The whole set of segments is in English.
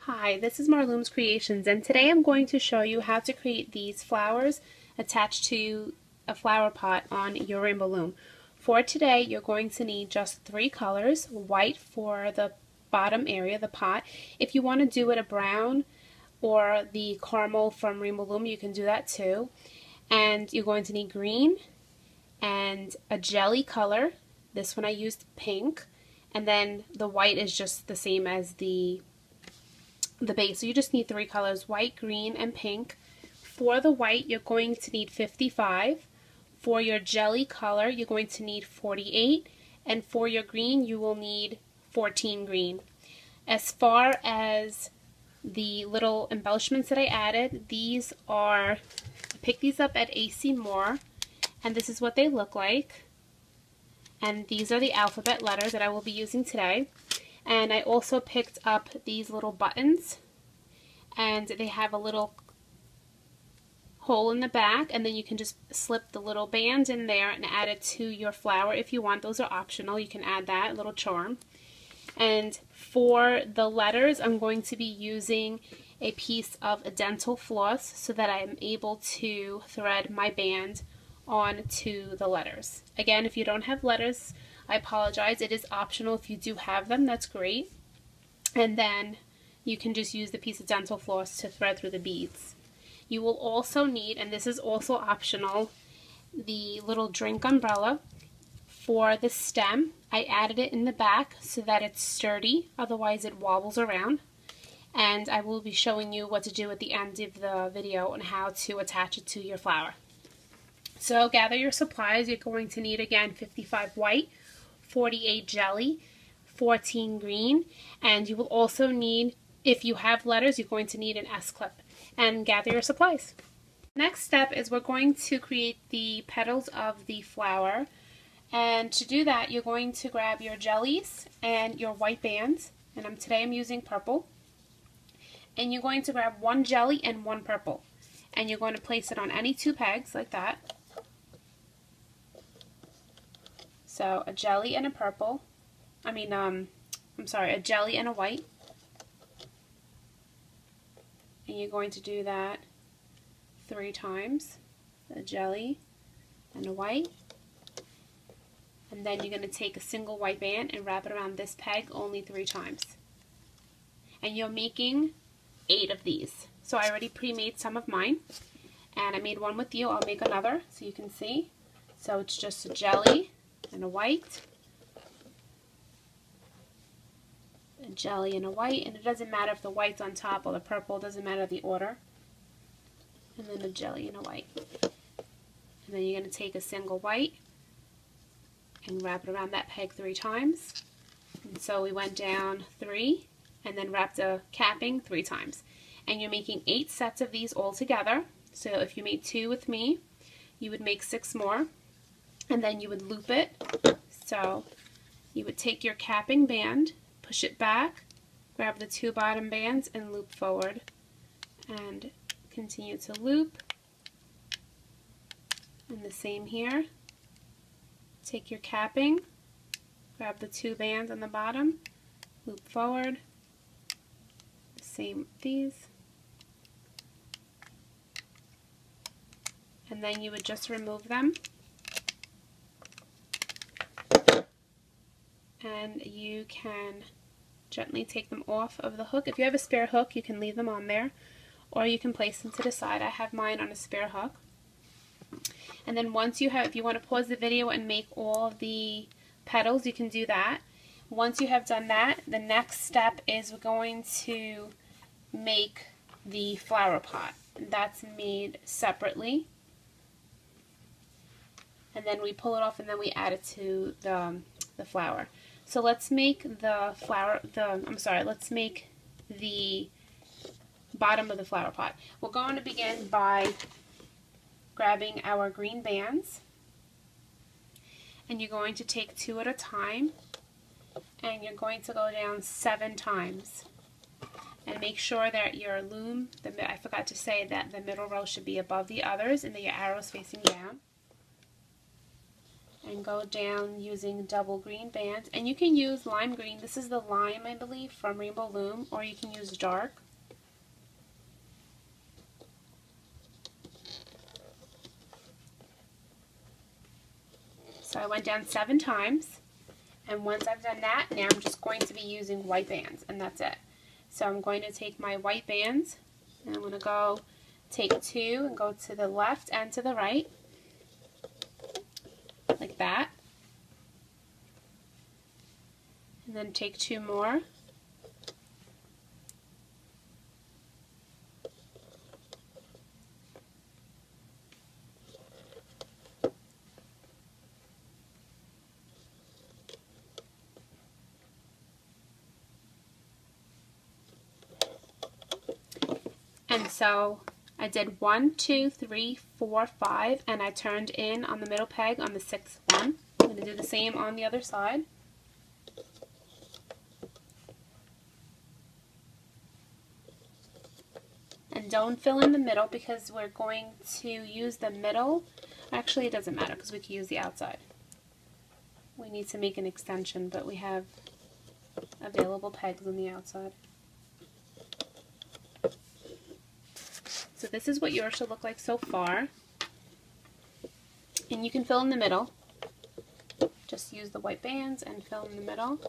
Hi, this is Marloomz Creations, and today I'm going to show you how to create these flowers attached to a flower pot on your Rainbow Loom. For today, you're going to need just 3 colors: white for the bottom area, the pot. If you want to do it a brown or the caramel from Rainbow Loom, you can do that too. And you're going to need green and a jelly color. This one I used pink, and then the white is just the same as the base. So you just need 3 colors: white, green, and pink. For the white, you're going to need 55. For your jelly color, you're going to need 48. And for your green, you will need 14 green. As far as the little embellishments that I added, these are, I picked these up at AC Moore, and this is what they look like. And these are the alphabet letters that I will be using today. And I also picked up these little buttons, and they have a little hole in the back, and then you can just slip the little band in there and add it to your flower if you want. Those are optional. You can add that little charm. And for the letters, I'm going to be using a piece of dental floss so that I'm able to thread my band onto the letters. Again, if you don't have letters, I apologize. It is optional. If you do have them, that's great. And then you can just use the piece of dental floss to thread through the beads. You will also need, and this is also optional, the little drink umbrella. For the stem, I added it in the back so that it's sturdy, otherwise it wobbles around. And I will be showing you what to do at the end of the video and how to attach it to your flower. So gather your supplies. You're going to need, again, 55 white, 48 jelly, 14 green, and you will also need, if you have letters, you're going to need an S-clip. And gather your supplies. Next step is we're going to create the petals of the flower. And to do that, you're going to grab your jellies and your white bands, and today I'm using purple. And you're going to grab 1 jelly and 1 purple, and you're going to place it on any 2 pegs like that. So a jelly and a purple, a jelly and a white. And you're going to do that 3 times, a jelly and a white. And then you're going to take a single white band and wrap it around this peg only 3 times. And you're making 8 of these. So I already pre-made some of mine, and I made one with you. I'll make another so you can see. So it's just a jelly and a white, a jelly and a white, and it doesn't matter if the white's on top or the purple, it doesn't matter the order. And then a jelly and a white. And then you're going to take a single white and wrap it around that peg 3 times. And so we went down 3 and then wrapped a capping 3 times. And you're making 8 sets of these all together. So if you made 2 with me, you would make 6 more. And then you would loop it. So you would take your capping band, push it back, grab the 2 bottom bands, and loop forward. And continue to loop. And the same here. Take your capping, grab the 2 bands on the bottom, loop forward. The same with these. And then you would just remove them. And you can gently take them off of the hook. If you have a spare hook, you can leave them on there, or you can place them to the side. I have mine on a spare hook. And then once you have, if you want to pause the video and make all of the petals, you can do that. Once you have done that, the next step is we're going to make the flower pot. That's made separately. And then we pull it off and then we add it to the flower. So let's make the let's make the bottom of the flower pot. We're going to begin by grabbing our green bands, and you're going to take 2 at a time, and you're going to go down 7 times. And make sure that your loom, I forgot to say that the middle row should be above the others and that your arrow's facing down. and go down using double green bands. And you can use lime green. This is the lime, I believe, from Rainbow Loom, or you can use dark. So I went down 7 times, and once I've done that, now I'm just going to be using white bands, and that's it. So I'm going to take my white bands, and I'm going to go take 2 and go to the left and to the right, like that. And then take 2 more. And so I did 1, 2, 3, 4, 5, and I turned in on the middle peg on the 6th one. I'm going to do the same on the other side. And don't fill in the middle because we're going to use the middle. Actually, it doesn't matter because we can use the outside. We need to make an extension, but we have available pegs on the outside. So this is what yours should look like so far. And you can fill in the middle. Just use the white bands and fill in the middle.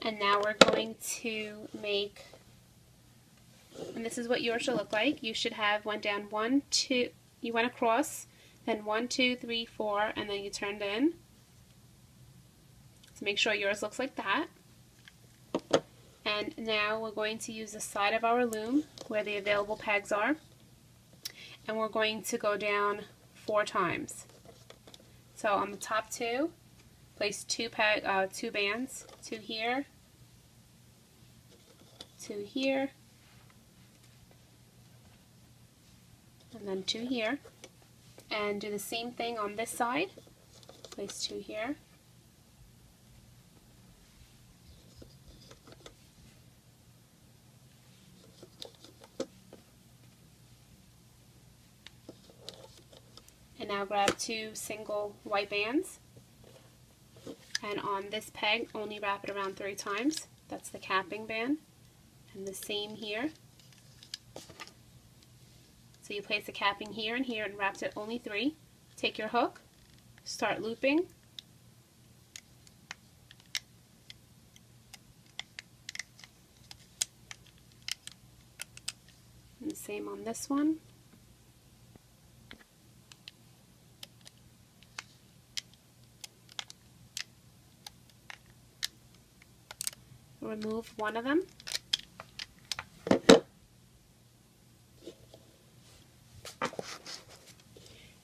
And now we're going to make, and this is what yours should look like. You should have went down 1, 2, you went across, then 1, 2, 3, 4, and then you turned in. So make sure yours looks like that. And now we're going to use the side of our loom where the available pegs are. And we're going to go down 4 times. So on the top 2, place 2 bands, 2 here, 2 here, and then 2 here. And do the same thing on this side. Place 2 here. And now grab 2 single white bands. And on this peg, only wrap it around 3 times. That's the capping band. And the same here. So you place the capping here and here and wrapped it only 3. Take your hook, start looping. And the same on this one. Remove one of them.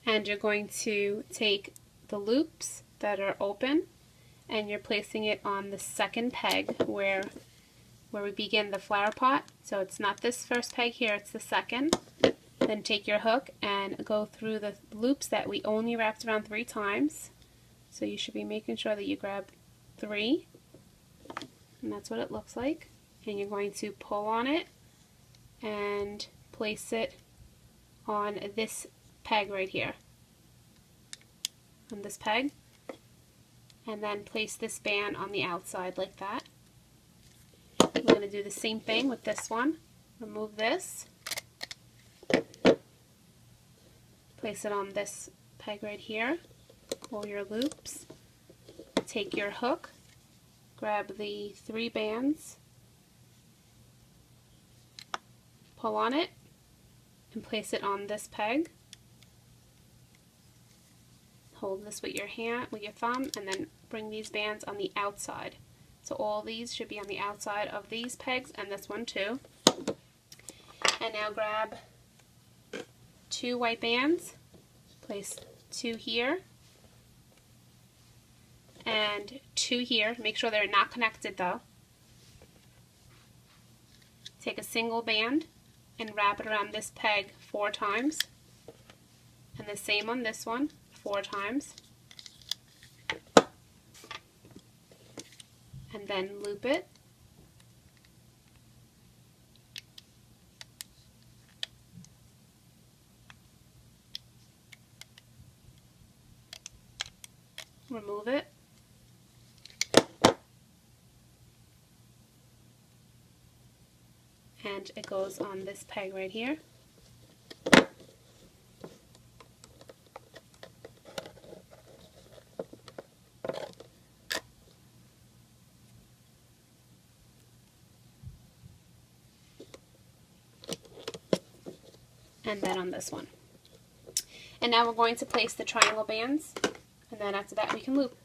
And you're going to take the loops that are open and you're placing it on the second peg where we begin the flower pot. So it's not this first peg here, it's the second. Then take your hook and go through the loops that we only wrapped around 3 times. So you should be making sure that you grab 3. And that's what it looks like. And you're going to pull on it and place it on this peg right here. On this peg. And then place this band on the outside like that. We're going to do the same thing with this one. Remove this. Place it on this peg right here. Pull your loops. Take your hook. Grab the 3 bands, pull on it, and place it on this peg. Hold this with your hand, with your thumb, and then bring these bands on the outside. So all these should be on the outside of these pegs, and this one too. And now grab 2 white bands, place 2 here, and 2 here. Make sure they're not connected though. Take a single band and wrap it around this peg 4 times. And the same on this one, 4 times. and then loop it. Remove it. And it goes on this peg right here. And then on this one. And now we're going to place the triangle bands, and then after that we can loop.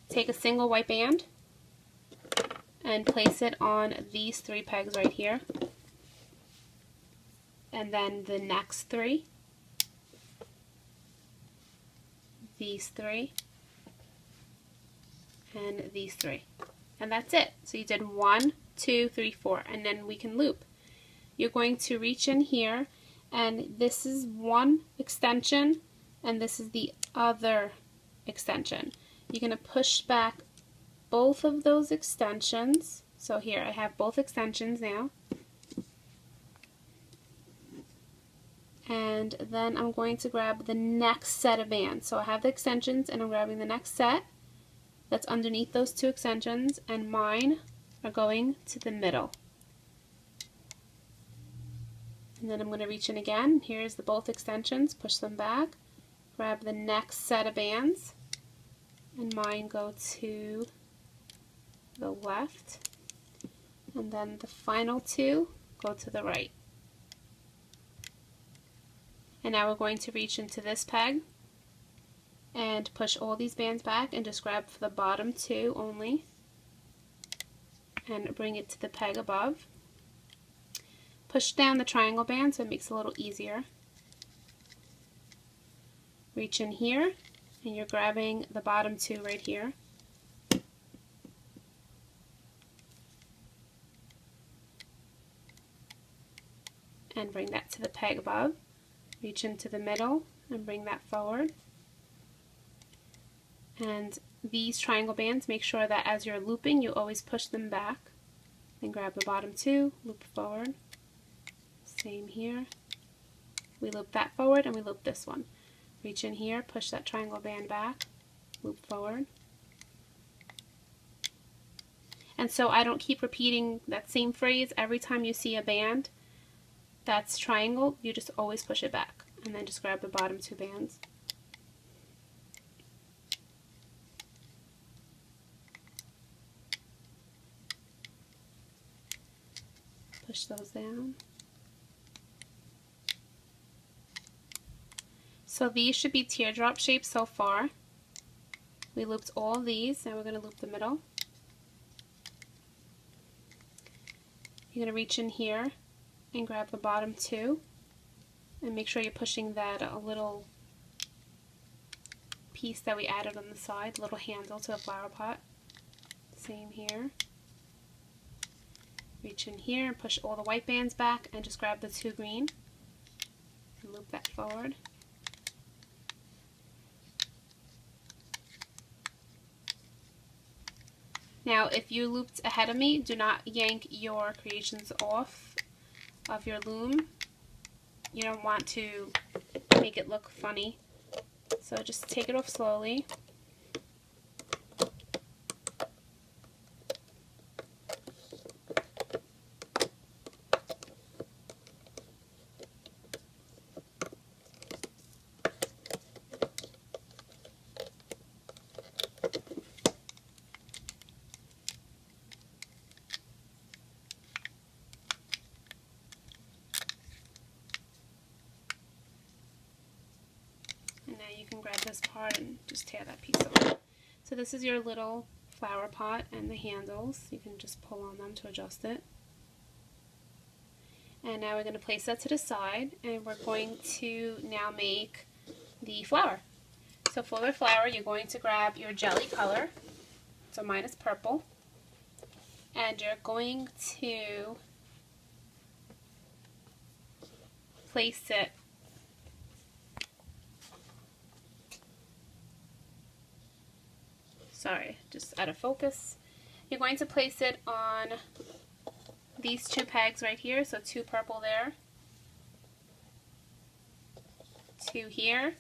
Take a single white band and place it on these 3 pegs right here, and then the next 3, these 3, and these 3, and that's it. So you did 1, 2, 3, 4, and then we can loop. You're going to reach in here, and this is one extension and this is the other extension. You're going to push back both of those extensions. So here I have both extensions now, and then I'm going to grab the next set of bands. So I have the extensions and I'm grabbing the next set that's underneath those 2 extensions, and mine are going to the middle. And then I'm going to reach in again. Here's the both extensions, push them back, grab the next set of bands, and mine go to the left, and then the final 2 go to the right. And now we're going to reach into this peg and push all these bands back and just grab for the bottom 2 only and bring it to the peg above. Push down the triangle band so it makes it a little easier. Reach in here and you're grabbing the bottom 2 right here. And bring that to the peg above. Reach into the middle and bring that forward. And these triangle bands, make sure that as you're looping you always push them back. Then grab the bottom 2, loop forward. Same here. We loop that forward and we loop this one. Reach in here, push that triangle band back, loop forward. And so I don't keep repeating that same phrase every time you see a band that's triangle, you just always push it back and then just grab the bottom 2 bands. Push those down. So these should be teardrop shapes so far. We looped all these, now we're going to loop the middle. You're going to reach in here and grab the bottom 2 and make sure you're pushing that little piece that we added on the side, the little handle to the flower pot. Same here. Reach in here and push all the white bands back and just grab the 2 green and loop that forward. Now if you looped ahead of me, do not yank your creations off of your loom. You don't want to make it look funny, so just take it off slowly. And now you can grab this part and just tear that piece off. So this is your little flower pot and the handles. You can just pull on them to adjust it. And now we're going to place that to the side, and we're going to now make the flower. So for the flower, you're going to grab your jelly color. So mine is purple. And you're going to place it just out of focus. You're going to place it on these two pegs right here, so 2 purple there, 2 here,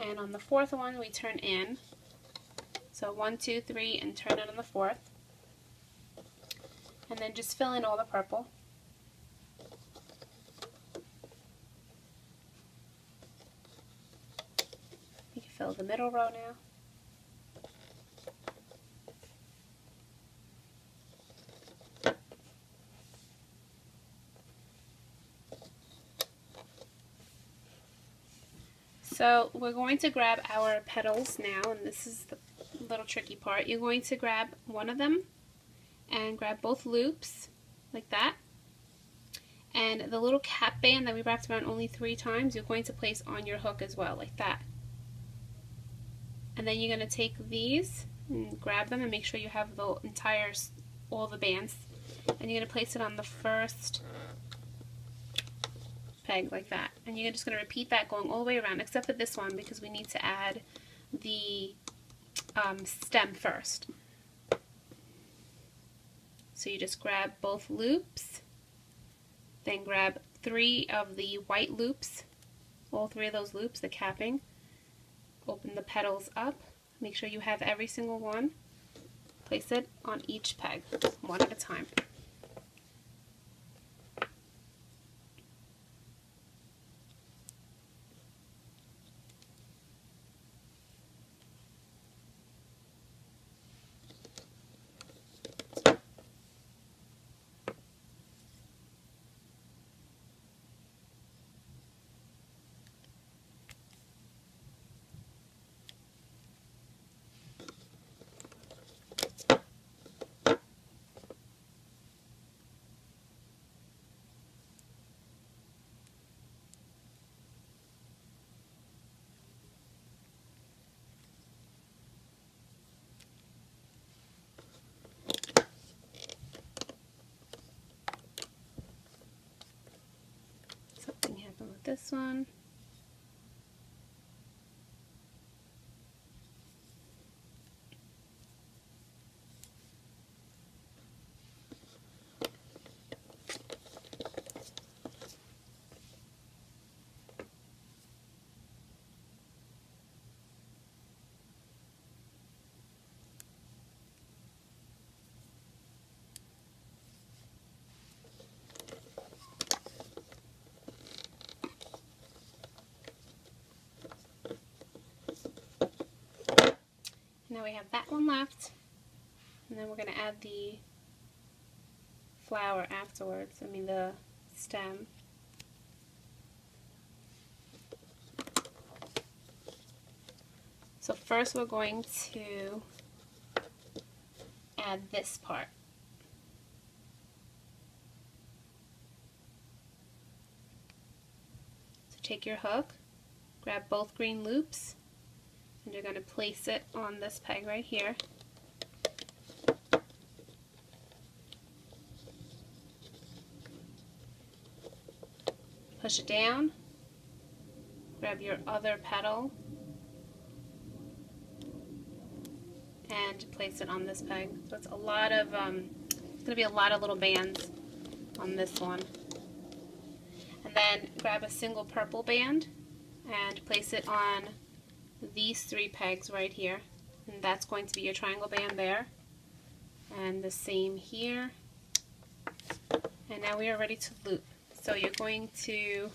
and on the 4th one we turn in. So 1, 2, 3, and turn it on the 4th. And then just fill in all the purple. You can fill the middle row now. So we're going to grab our petals now, and this is the little tricky part. You're going to grab one of them and grab both loops like that, and the little cap band that we wrapped around only 3 times you're going to place on your hook as well, like that. And then you're going to take these and grab them and make sure you have the entire, all the bands, and you're going to place it on the first peg like that, and you're just going to repeat that going all the way around except for this one because we need to add the stem first. So you just grab both loops, then grab 3 of the white loops, all 3 of those loops, the capping, open the petals up, make sure you have every single one, place it on each peg, one at a time. Something happened with this one. Now we have that one left, and then we're going to add the flower afterwards, the stem. So first we're going to add this part. So take your hook, grab both green loops, and you're going to place it on this peg right here. Push it down, grab your other petal, and place it on this peg. So it's a lot of, it's going to be a lot of little bands on this one. And then grab a single purple band and place it on these 3 pegs right here, and that's going to be your triangle band there, and the same here. And now we are ready to loop. So you're going to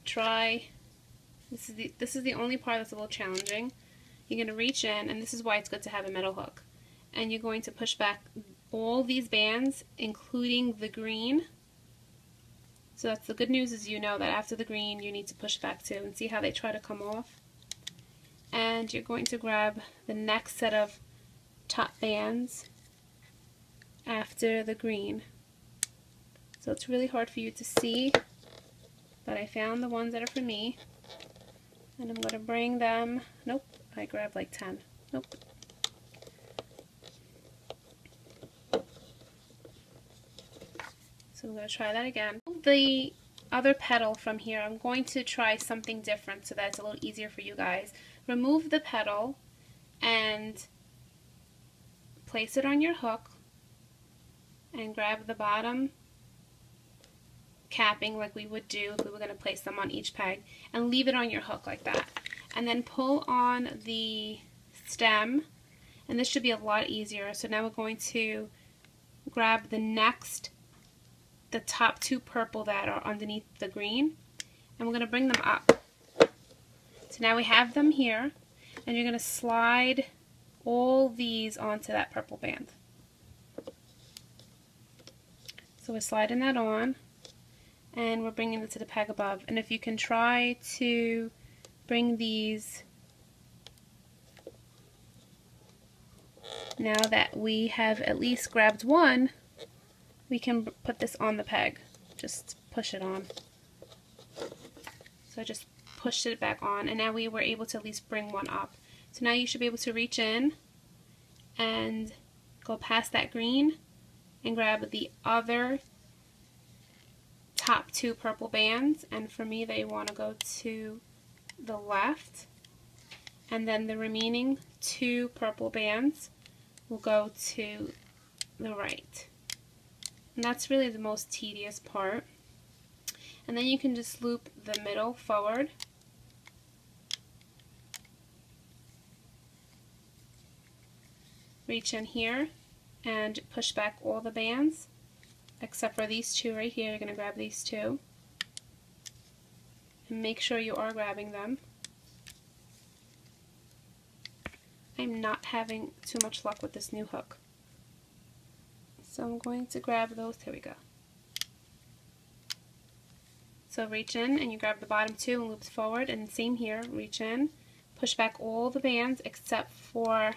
try, this is the only part that's a little challenging. You're going to reach in, and this is why it's good to have a metal hook, and you're going to push back all these bands including the green. So that's the good news, is you know that after the green you need to push back too, and see how they try to come off. And you're going to grab the next set of top bands after the green. So it's really hard for you to see, but I found the ones that are for me, and I'm going to bring them, nope, I grabbed like 10, nope. So I'm going to try that again. The other petal from here, I'm going to try something different so that it's a little easier for you guys. Remove the petal and place it on your hook and grab the bottom capping like we would do if we were going to place them on each peg, and leave it on your hook like that. And then pull on the stem, and this should be a lot easier. So now we're going to grab the top two purple that are underneath the green, and we're going to bring them up. So now we have them here, and you're going to slide all these onto that purple band. So we're sliding that on, and we're bringing it to the peg above. And if you can try to bring these, now that we have at least grabbed one, we can put this on the peg. Just push it on. So I just pushed it back on, and now we were able to at least bring one up. So now you should be able to reach in and go past that green and grab the other top two purple bands, and for me they want to go to the left, and then the remaining two purple bands will go to the right. And that's really the most tedious part. And then you can just loop the middle forward, reach in here and push back all the bands except for these two right here. You're going to grab these two and make sure you are grabbing them. I'm not having too much luck with this new hook. So I'm going to grab those. Here we go. So reach in and you grab the bottom two and loops forward, and same here, reach in, push back all the bands except for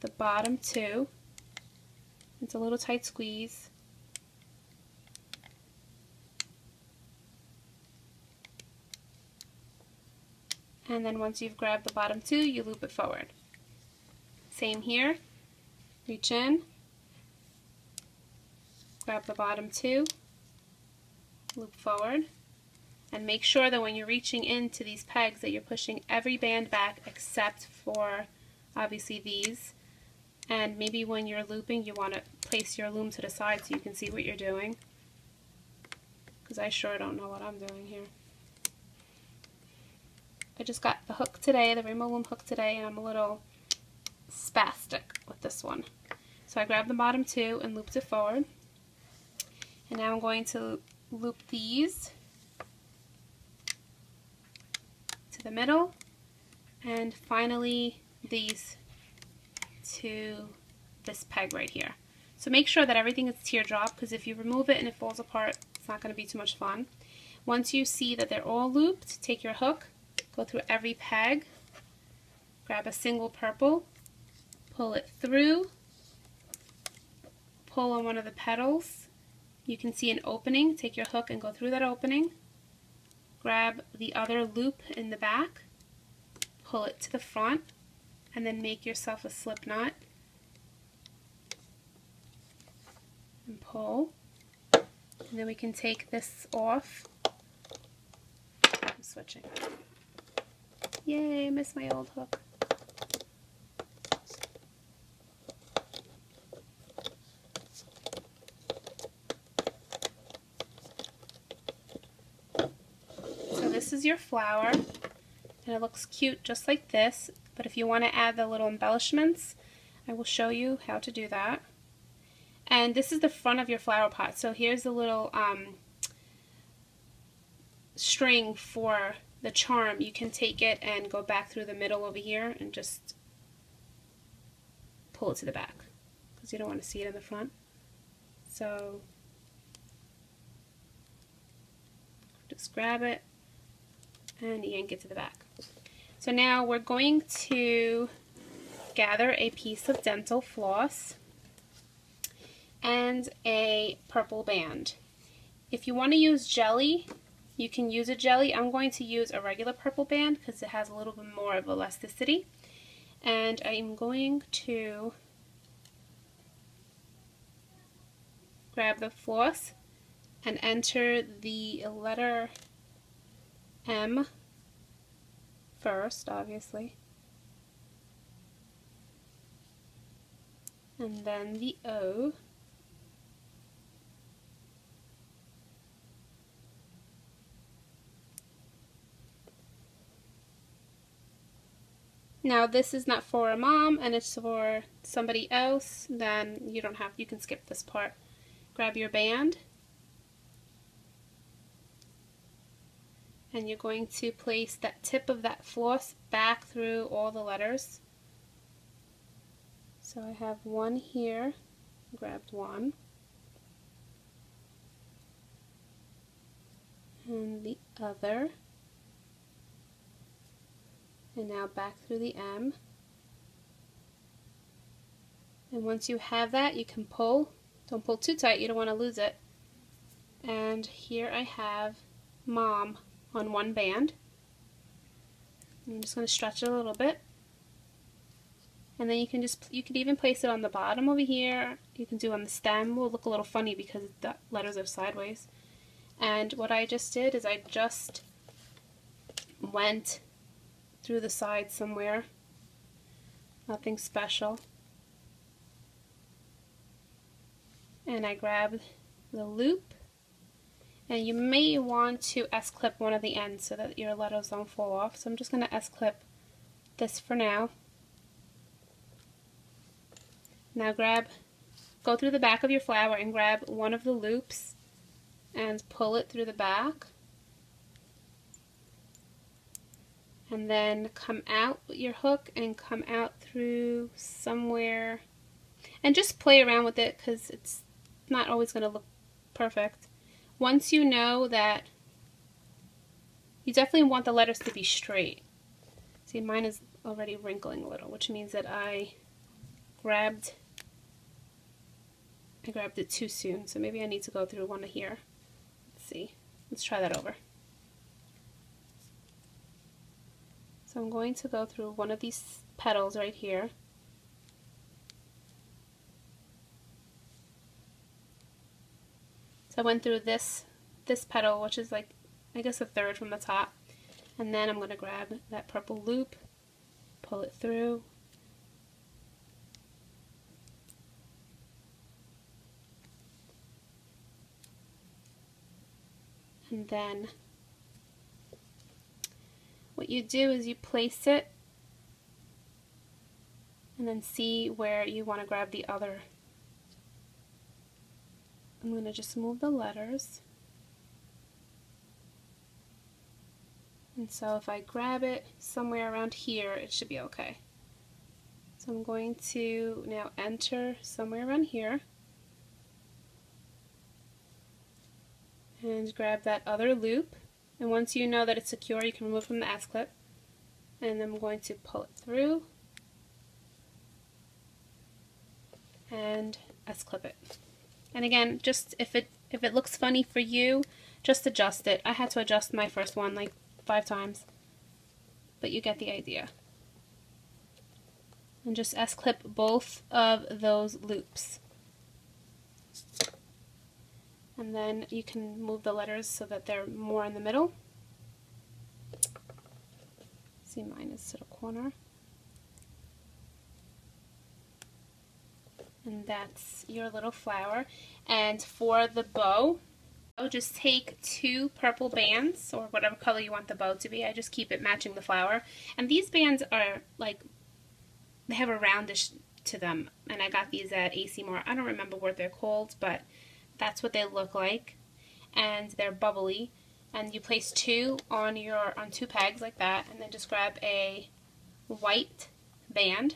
the bottom two. It's a little tight squeeze. And then once you've grabbed the bottom two, you loop it forward. Same here, reach in, grab the bottom two, loop forward, and make sure that when you're reaching into these pegs that you're pushing every band back except for obviously these. And maybe when you're looping you want to place your loom to the side so you can see what you're doing, because I sure don't know what I'm doing here. I just got the hook today, the Rainbow Loom hook today, and I'm a little spastic with this one. So I grabbed the bottom two and looped it forward, and now I'm going to loop these to the middle, and finally these to this peg right here. So make sure that everything is teardrop, because if you remove it and it falls apart, it's not going to be too much fun. Once you see that they're all looped, take your hook, go through every peg, grab a single purple, pull it through, pull on one of the petals. You can see an opening, take your hook and go through that opening, grab the other loop in the back, pull it to the front, and then make yourself a slip knot and pull. And then we can take this off. I'm switching. Yay, I missed my old hook. So this is your flower, and it looks cute just like this, but if you want to add the little embellishments, I will show you how to do that. And this is the front of your flower pot, so here's the little string for the charm. You can take it and go back through the middle over here and just pull it to the back, because you don't want to see it in the front. So just grab it and yank it to the back. So now we're going to gather a piece of dental floss and a purple band. If you want to use jelly, you can use a jelly. I'm going to use a regular purple band because it has a little bit more of elasticity. And I'm going to grab the floss and enter the letter M first, obviously, and then the O, now this is not for a mom and it's for somebody else, then you can skip this part. Grab your band and you're going to place that tip of that floss back through all the letters. So I have one here, grabbed one, and the other, and now back through the M. And once you have that, you can pull. Don't pull too tight, you don't want to lose it. And here I have mom on one band. I'm just going to stretch it a little bit. And then you could even place it on the bottom over here. You can do on the stem. It will look a little funny because the letters are sideways. And what I just did is I just went through the side somewhere. Nothing special. And I grabbed the loop. And you may want to S-clip one of the ends so that your letters don't fall off. So I'm just going to S-clip this for now. Now go through the back of your flower and grab one of the loops and pull it through the back. And then come out with your hook and come out through somewhere. And just play around with it because it's not always going to look perfect. Once you know that, you definitely want the letters to be straight. See, mine is already wrinkling a little, which means that I grabbed it too soon, so maybe I need to go through one here. Let's see. Let's try that over. So I'm going to go through one of these petals right here. So I went through this petal, which is like, I guess a third from the top. And then I'm going to grab that purple loop, pull it through. And then what you do is you place it and then see where you want to grab the other. I'm going to just move the letters. And so if I grab it somewhere around here, it should be okay. So I'm going to now enter somewhere around here. And grab that other loop. And once you know that it's secure, you can remove from the S-clip. And I'm going to pull it through. And S-clip it. And again, just if it looks funny for you, just adjust it. I had to adjust my first one like 5 times. But you get the idea. And just S-clip both of those loops. And then you can move the letters so that they're more in the middle. See, mine is to the corner. And that's your little flower. And for the bow, I'll just take 2 purple bands, or whatever color you want the bow to be. I just keep it matching the flower. And these bands are like, they have a roundish to them. And I got these at AC Moore. I don't remember what they're called, but that's what they look like. And they're bubbly. And you place 2 on 2 pegs like that, and then just grab a white band.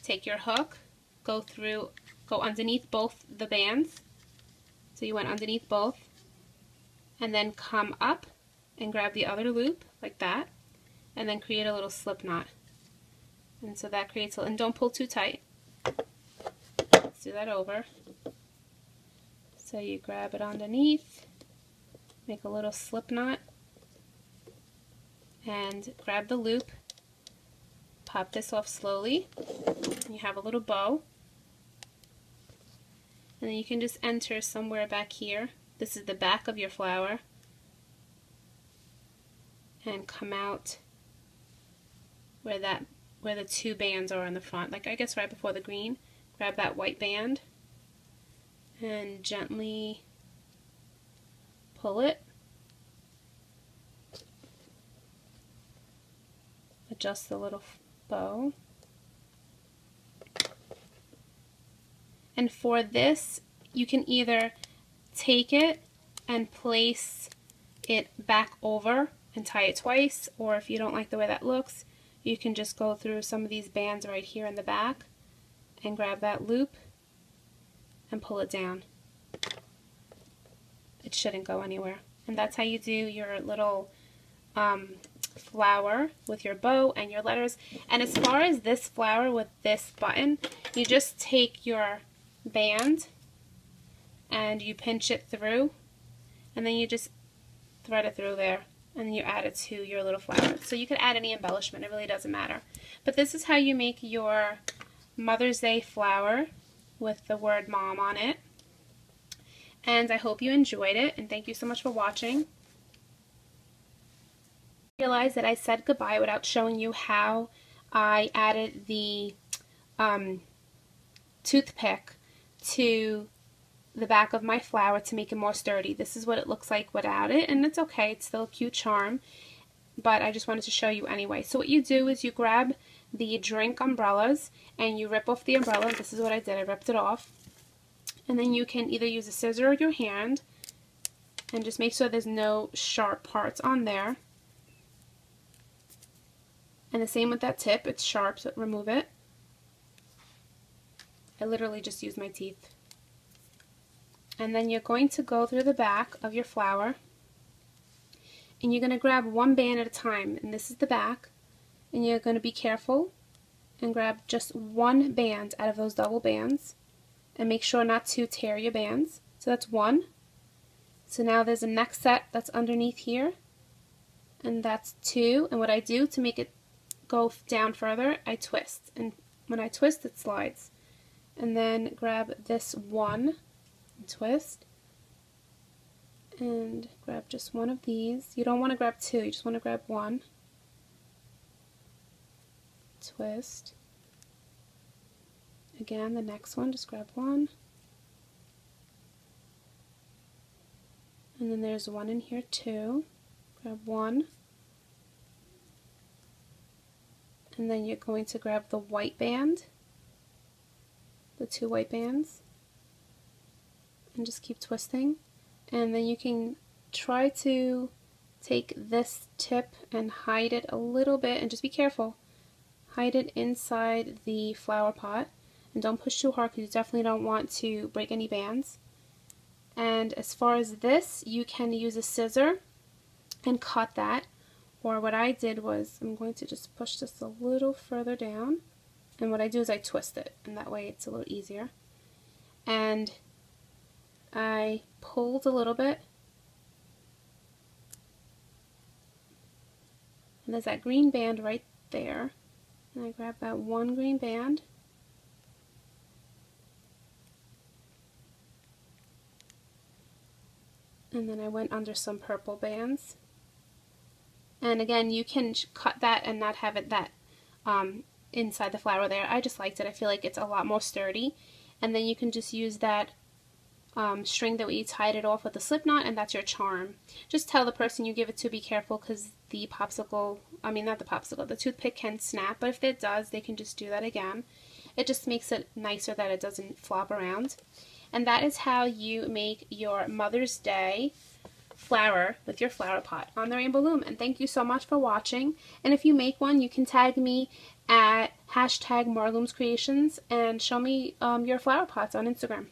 Take your hook, go underneath both the bands. So you went underneath both, and then come up and grab the other loop like that, and then create a little slip knot. And so that creates and don't pull too tight. Let's do that over. So you grab it underneath, make a little slip knot, and grab the loop, pop this off slowly, and you have a little bow. And then you can just enter somewhere back here. This is the back of your flower. And come out where the two bands are on the front. Like I guess right before the green. Grab that white band and gently pull it. Adjust the little bow. And for this, you can either take it and place it back over and tie it twice, or if you don't like the way that looks, you can just go through some of these bands right here in the back and grab that loop and pull it down. It shouldn't go anywhere. And that's how you do your little flower with your bow and your letters. And as far as this flower with this button, you just take your band and you pinch it through, and then you just thread it through there, and then you add it to your little flower. So you could add any embellishment, it really doesn't matter. But this is how you make your Mother's Day flower with the word mom on it. And I hope you enjoyed it, and thank you so much for watching. I realized that I said goodbye without showing you how I added the toothpick to the back of my flower to make it more sturdy. This is what it looks like without it, and it's okay, it's still a cute charm, but I just wanted to show you anyway. So what you do is you grab the drink umbrellas and you rip off the umbrella. This is what I did, I ripped it off. And then you can either use a scissor or your hand and just make sure there's no sharp parts on there. And the same with that tip, it's sharp, so remove it. I literally just used my teeth. And then you're going to go through the back of your flower, and you're going to grab one band at a time, and this is the back, and you're going to be careful and grab just one band out of those double bands, and make sure not to tear your bands. So that's one. So now there's a next set that's underneath here, and that's two. And what I do to make it go down further, I twist, and when I twist it slides. And then grab this one and twist, and grab just one of these. You don't want to grab two, you just want to grab one. Twist. Again, the next one, just grab one. And then there's one in here too. Grab one. And then you're going to grab the white band, the two white bands, and just keep twisting. And then you can try to take this tip and hide it a little bit, and just be careful. Hide it inside the flower pot, and don't push too hard because you definitely don't want to break any bands. And as far as this, you can use a scissor and cut that, or what I did was, I'm going to just push this a little further down, and what I do is I twist it, and that way it's a little easier. And I pulled a little bit, and there's that green band right there, and I grab that one green band, and then I went under some purple bands. And again, you can cut that and not have it that inside the flower there. I just liked it. I feel like it's a lot more sturdy. And then you can just use that string that we tied it off with a slip knot, and that's your charm. Just tell the person you give it to be careful, because the popsicle, I mean not the popsicle, the toothpick can snap, but if it does, they can just do that again. It just makes it nicer that it doesn't flop around. And that is how you make your Mother's Day flower with your flower pot on the Rainbow Loom. And thank you so much for watching. And if you make one, you can tag me at #Marloomz Creations and show me your flower pots on Instagram.